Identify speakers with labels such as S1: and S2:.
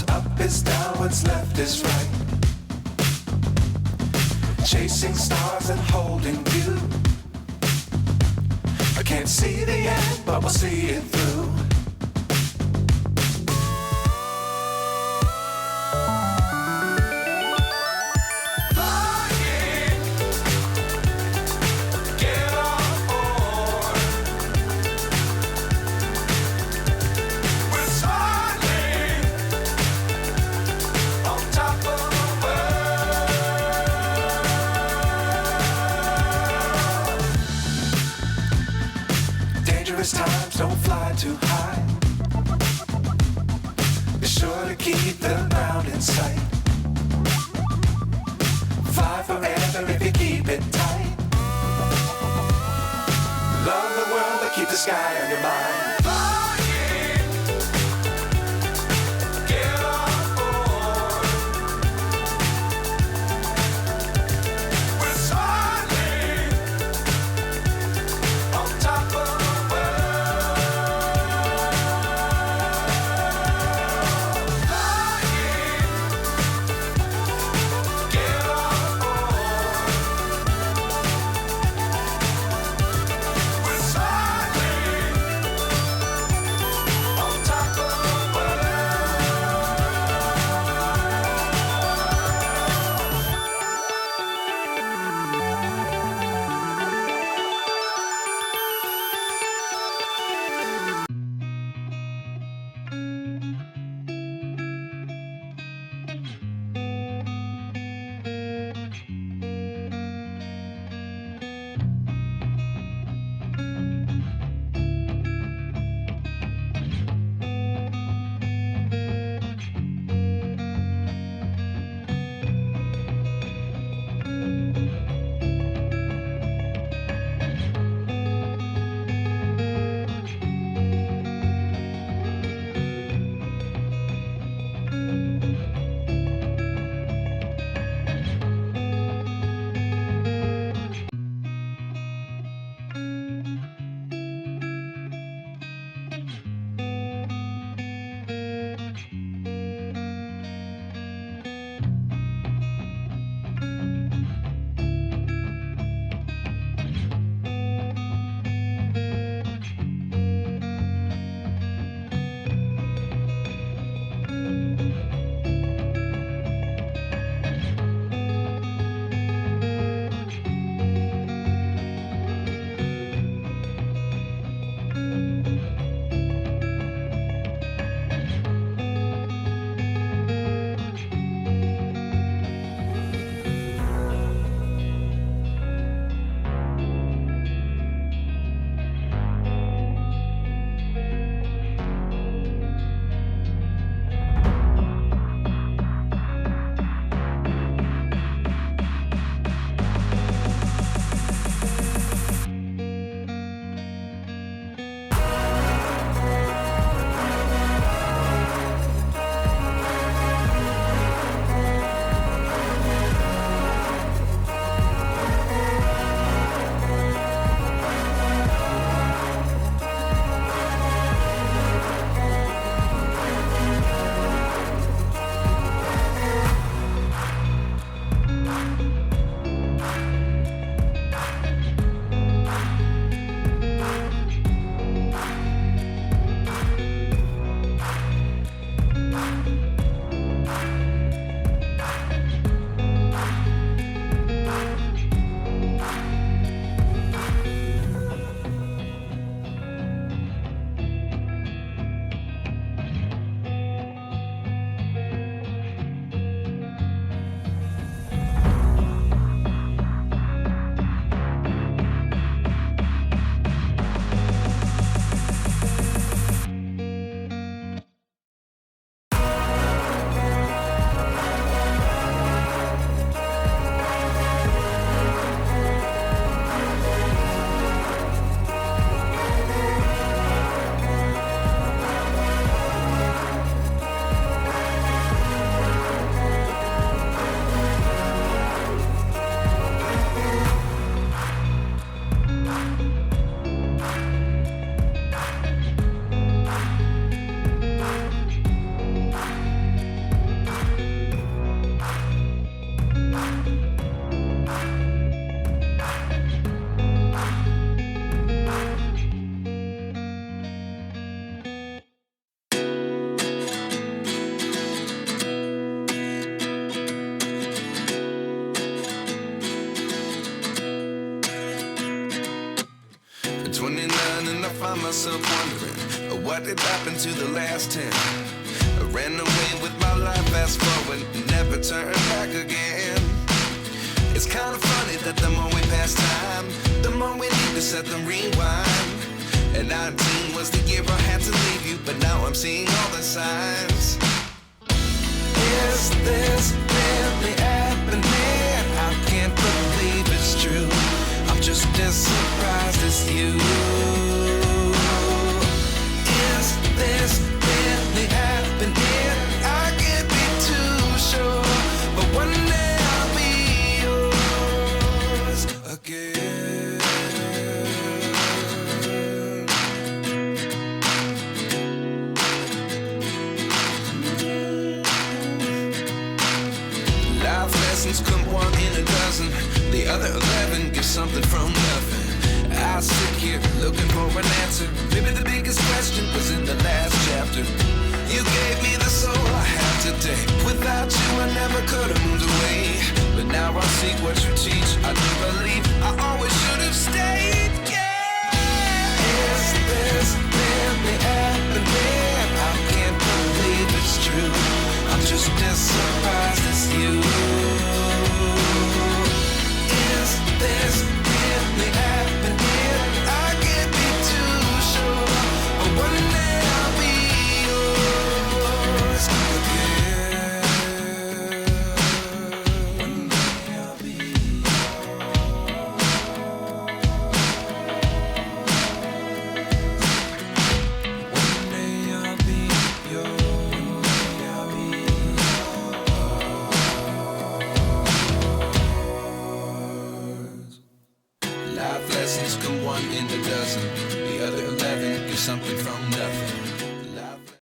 S1: What's up is down, what's left is right. Chasing stars and holding you. I can't see the end, but we'll see it through. Times don't fly too high. Be sure to keep the ground in sight. Fly forever if you keep it tight. Love the world but keep the sky on your mind.
S2: what did happen to the last 10? I ran away with my life, fast forward, never turn back again. It's kind of funny that the more we pass time, the more we need to set them rewind. And 19 was the year I had to leave you, but now I'm seeing all the signs. Is this really happening? I can't believe it's true. I'm just as surprised as you. Is this really happening? I can't be too sure, but one day I'll be yours again. Life lessons come one in a dozen. The other 11 get something from nothing. I sit here looking for an answer. Maybe the biggest question was in the last chapter. You gave me the soul I have today. Without you I never could have moved away. But now I seek what you teach. I do believe I always